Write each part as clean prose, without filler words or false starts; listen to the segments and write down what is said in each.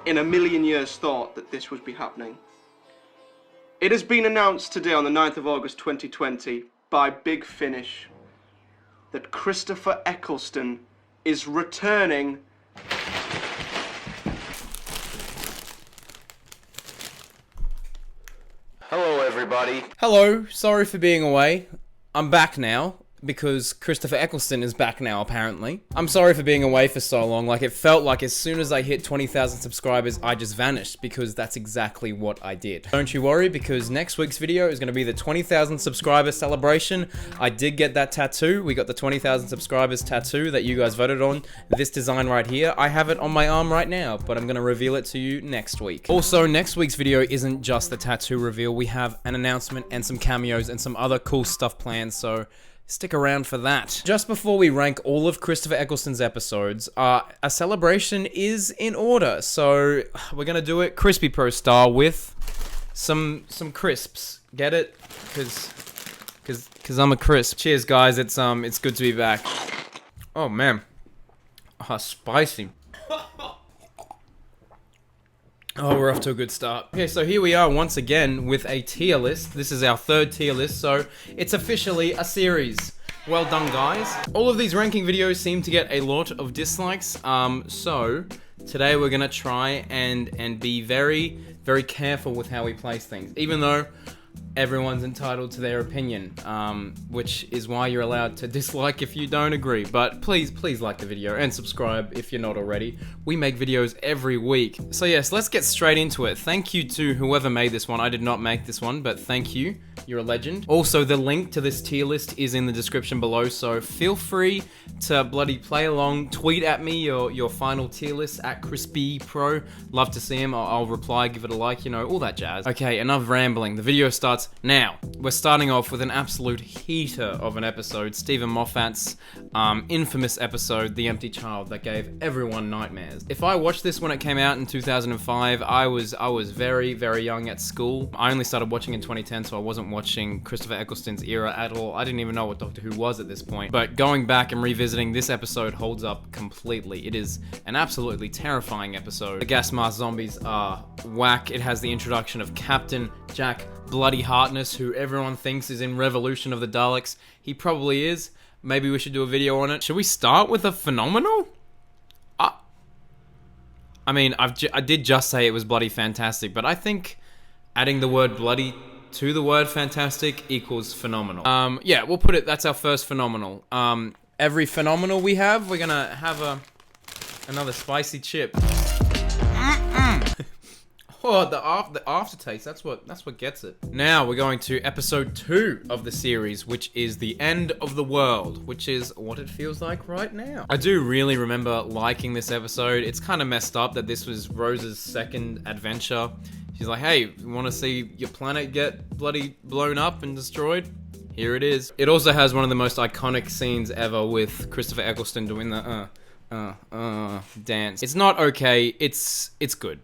in a million years thought that this would be happening. It has been announced today on the 9th of August 2020 by Big Finish that Christopher Eccleston is returning. Hello, everybody. Hello, sorry for being away. I'm back now, because Christopher Eccleston is back now, apparently. I'm sorry for being away for so long. Like, it felt like as soon as I hit 20,000 subscribers, I just vanished, because that's exactly what I did. Don't you worry, because next week's video is going to be the 20,000 subscriber celebration. I did get that tattoo. We got the 20,000 subscribers tattoo that you guys voted on. This design right here. I have it on my arm right now, but I'm going to reveal it to you next week. Also, next week's video isn't just the tattoo reveal. We have an announcement and some cameos and some other cool stuff planned, so stick around for that. Just before we rank all of Christopher Eccleston's episodes, a celebration is in order. So we're gonna do it Crispy Pro style with some crisps. Get it? Cause I'm a crisp. Cheers, guys. It's good to be back. Oh man, spicy. Oh, we're off to a good start. Okay, so here we are once again with a tier list. This is our third tier list, so it's officially a series. Well done, guys. All of these ranking videos seem to get a lot of dislikes, so today we're gonna try and be very, very careful with how we place things, even though everyone's entitled to their opinion, which is why you're allowed to dislike if you don't agree. But please like the video and subscribe if you're not already. We make videos every week. So yes, let's get straight into it. Thank you to whoever made this one. I did not make this one, but thank you. You're a legend. Also, the link to this tier list is in the description below, so feel free to bloody play along. Tweet at me your final tier list at Crispy Pro. Love to see them. I'll reply, give it a like, you know, all that jazz. Okay, enough rambling. The video starts now. We're starting off with an absolute heater of an episode. Stephen Moffat's infamous episode, The Empty Child, that gave everyone nightmares. If I watched this when it came out in 2005, I was very, very young at school. I only started watching in 2010, so I wasn't watching Christopher Eccleston's era at all. I didn't even know what Doctor Who was at this point. But going back and revisiting, this episode holds up completely. It is an absolutely terrifying episode. The gas mask zombies are whack. It has the introduction of Captain Jack Bloody Harkness, who everyone thinks is in Revolution of the Daleks. He probably is. Maybe we should do a video on it. Should we start with a phenomenal? I mean, I did just say it was bloody fantastic, but I think adding the word bloody to the word fantastic equals phenomenal. Yeah, we'll put it, that's our first phenomenal. Every phenomenal we have, we're gonna have another spicy chip. Oh, the aftertaste, that's what gets it. Now we're going to episode 2 of the series, which is the end of the world, which is what it feels like right now. I do really remember liking this episode. It's kind of messed up that this was Rose's second adventure. She's like, hey, you want to see your planet get bloody blown up and destroyed? Here it is. It also has one of the most iconic scenes ever with Christopher Eccleston doing the dance. It's not okay. It's good.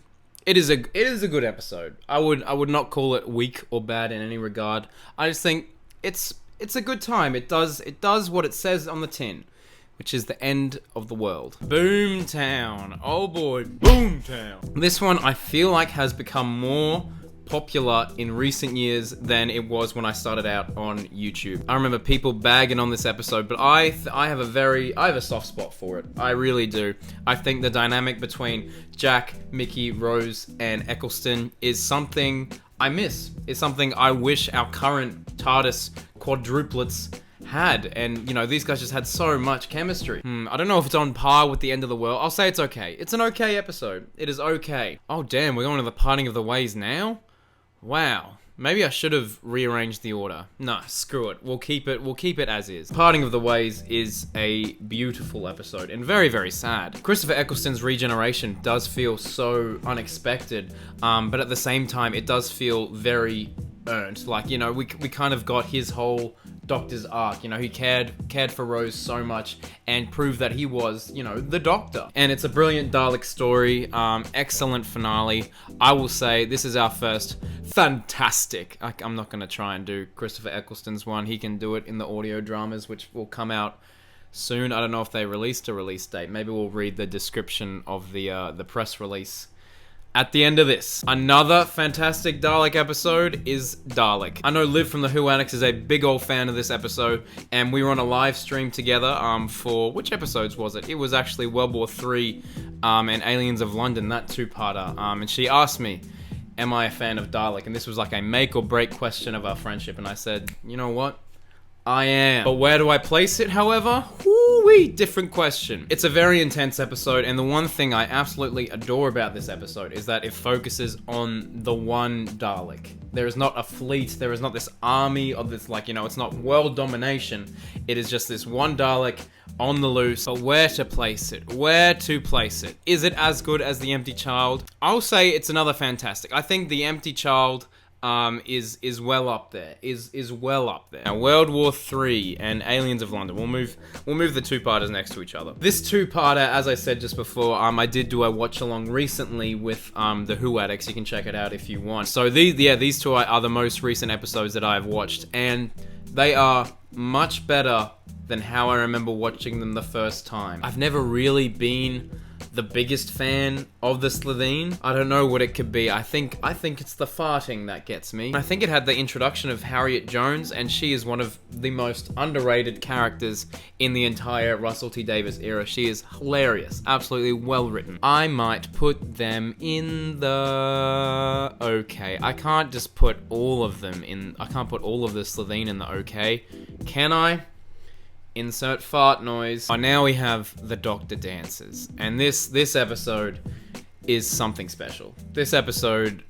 It is a good episode. I would not call it weak or bad in any regard. I just think it's a good time. It does what it says on the tin, which is the end of the world. Boomtown. Oh boy, Boomtown. This one I feel like has become more popular in recent years than it was when I started out on YouTube. I remember people bagging on this episode, but I have a soft spot for it. I really do. I think the dynamic between Jack, Mickey, Rose, and Eccleston is something I miss. It's something I wish our current TARDIS quadruplets had, and you know, these guys just had so much chemistry. I don't know if it's on par with the end of the world. I'll say it's okay. It's an okay episode. It is okay. Oh damn, we're going to the parting of the ways now? Wow. Maybe I should have rearranged the order. Nah, screw it. We'll keep it as is. Parting of the Ways is a beautiful episode and very, very sad. Christopher Eccleston's regeneration does feel so unexpected, but at the same time, it does feel very earned. Like, you know, we kind of got his whole Doctor's arc. You know, he cared for Rose so much and proved that he was, you know, the Doctor. And it's a brilliant Dalek story, excellent finale. I will say this is our first fantastic. I'm not going to try and do Christopher Eccleston's one. He can do it in the audio dramas, which will come out soon. I don't know if they released a release date. Maybe we'll read the description of the press release at the end of this. Another fantastic Dalek episode is Dalek. I know Liv from the Who Addicts is a big old fan of this episode, and we were on a live stream together for, which episodes was it? It was actually World War III and Aliens of London, that two-parter. And she asked me, am I a fan of Dalek? And this was like a make or break question of our friendship, and I said, you know what? I am. But where do I place it, however? Woo-wee, different question. It's a very intense episode, and the one thing I absolutely adore about this episode is that it focuses on the one Dalek. There is not a fleet, there is not this army of this, like, it's not world domination. It is just this one Dalek on the loose. But where to place it? Where to place it? Is it as good as The Empty Child? I'll say it's another fantastic. I think The Empty Child is well up there. Is well up there. Now, World War III and Aliens of London. We'll move the two-parters next to each other. This two-parter, as I said just before, I did do a watch-along recently with the Who Addicts. You can check it out if you want. So these two are the most recent episodes that I've watched, and they are much better than how I remember watching them the first time. I've never really been the biggest fan of the Slitheen. I don't know what it could be. I think it's the farting that gets me. I think it had the introduction of Harriet Jones, and she is one of the most underrated characters in the entire Russell T Davies era. She is hilarious, absolutely well written. I might put them in the okay. I can't just put all of them in. I can't put all of the Slitheen in the okay. Can I? Insert fart noise. Oh, now we have the Doctor dances, and this episode is something special. This episode,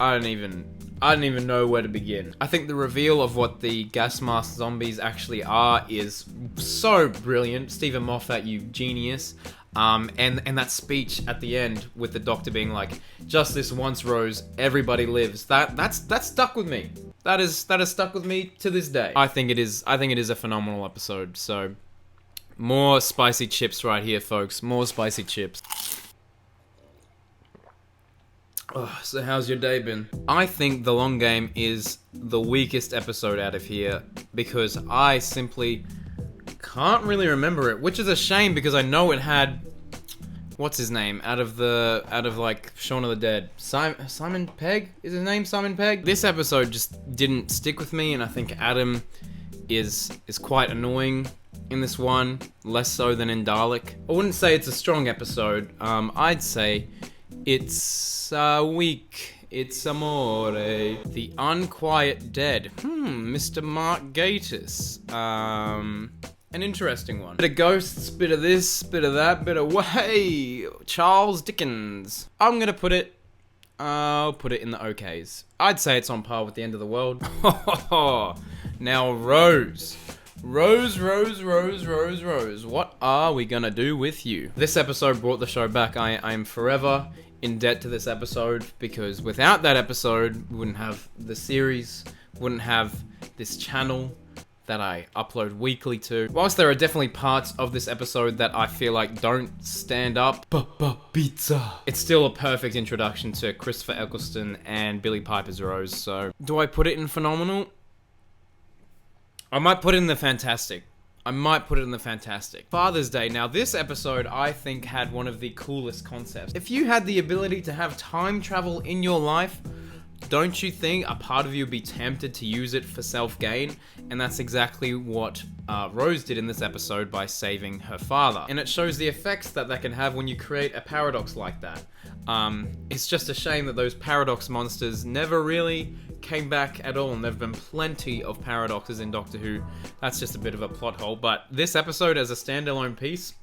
I don't even know where to begin. I think the reveal of what the gas mask zombies actually are is so brilliant. Stephen Moffat, you genius. And that speech at the end with the Doctor being like, "Just this once, Rose. Everybody lives." That's stuck with me. That is stuck with me to this day. I think it is a phenomenal episode. So, more spicy chips right here, folks. More spicy chips. So how's your day been? I think The Long Game is the weakest episode out of here because I simply can't really remember it, which is a shame because I know it had, what's his name, out of like Shaun of the Dead, Simon Pegg is his name. Simon Pegg. This episode just didn't stick with me, and I think Adam is quite annoying in this one, less so than in Dalek. I wouldn't say it's a strong episode. I'd say it's weak. It's amore. The Unquiet Dead. Mr. Mark Gatiss. An interesting one. Bit of ghosts, bit of this, bit of that, bit of hey, Charles Dickens. I'll put it in the okays. I'd say it's on par with The End of the World. Now, Rose. Rose, what are we gonna do with you? This episode brought the show back. I am forever in debt to this episode because without that episode, we wouldn't have the series, wouldn't have this channel that I upload weekly to. Whilst there are definitely parts of this episode that I feel like don't stand up, pizza, it's still a perfect introduction to Christopher Eccleston and Billie Piper's Rose. So, do I put it in phenomenal? I might put it in the fantastic. Father's Day. Now, this episode, I think, had one of the coolest concepts. If you had the ability to have time travel in your life, don't you think a part of you would be tempted to use it for self-gain? And that's exactly what Rose did in this episode by saving her father. And it shows the effects that can have when you create a paradox like that. It's just a shame that those paradox monsters never really came back at all, and there have been plenty of paradoxes in Doctor Who. That's just a bit of a plot hole, but this episode as a standalone piece,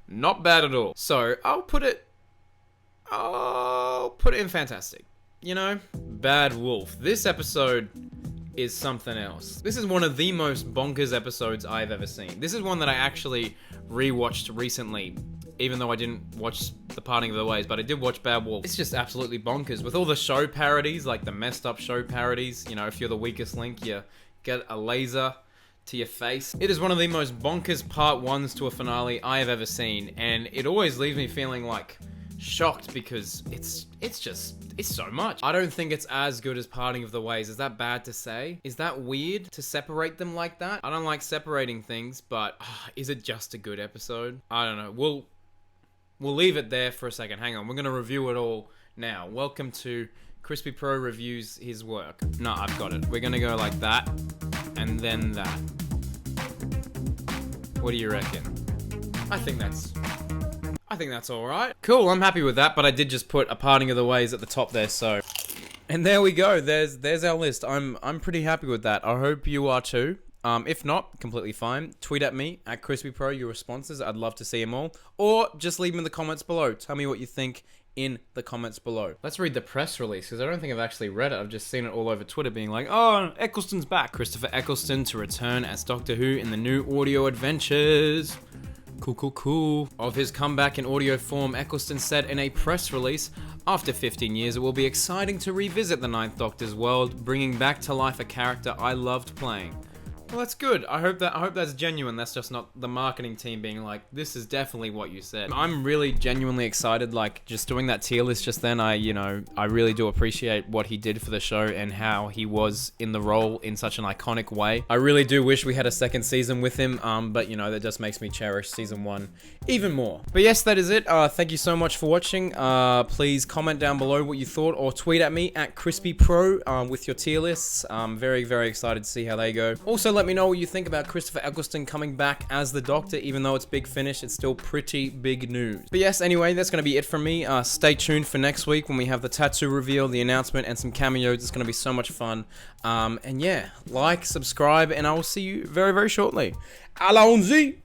not bad at all. So, I'll put it in fantastic. You know, Bad Wolf. This episode is something else. This is one of the most bonkers episodes I've ever seen. This is one that I actually rewatched recently, even though I didn't watch The Parting of the Ways, but I did watch Bad Wolf. It's just absolutely bonkers. With all the show parodies, like the messed up show parodies, you know, if you're the weakest link, you get a laser to your face. It is one of the most bonkers part ones to a finale I have ever seen, and it always leaves me feeling like shocked because it's so much. I don't think it's as good as Parting of the Ways. Is that bad to say? Is that weird to separate them like that? I don't like separating things, but is it just a good episode? I don't know. We'll leave it there for a second. Hang on. We're going to review it all Now, welcome to Crispy Pro reviews his work. No, I've got it. We're gonna go like that, and then that. What do you reckon? I think that's alright. Cool, I'm happy with that, but I did just put a parting of the ways at the top there, so. And there we go, there's our list. I'm pretty happy with that. I hope you are too. If not, completely fine. Tweet at me, at CrispyPro, your responses. I'd love to see them all. Or just leave them in the comments below. Tell me what you think in the comments below. Let's read the press release, because I don't think I've actually read it. I've just seen it all over Twitter being like, oh, Eccleston's back. Christopher Eccleston to return as Doctor Who in the new audio adventures. Cool. Of his comeback in audio form, Eccleston said in a press release, after 15 years, it will be exciting to revisit the Ninth Doctor's world, bringing back to life a character I loved playing. Well, that's good. I hope that's genuine. That's just not the marketing team being like, this is definitely what you said. I'm really genuinely excited. Like, just doing that tier list just then, I really do appreciate what he did for the show and how he was in the role in such an iconic way. I really do wish we had a second season with him, but that just makes me cherish season 1 even more. But yes, that is it. Thank you so much for watching. Please comment down below what you thought, or tweet at me at CrispyPro with your tier lists. I'm very, very excited to see how they go. Also, let me know what you think about Christopher Eccleston coming back as the Doctor. Even though it's Big Finish, it's still pretty big news. But yes, anyway, that's going to be it from me. Stay tuned for next week when we have the tattoo reveal, the announcement, and some cameos. It's going to be so much fun. And yeah, like, subscribe, and I will see you very, very shortly. Allons-y!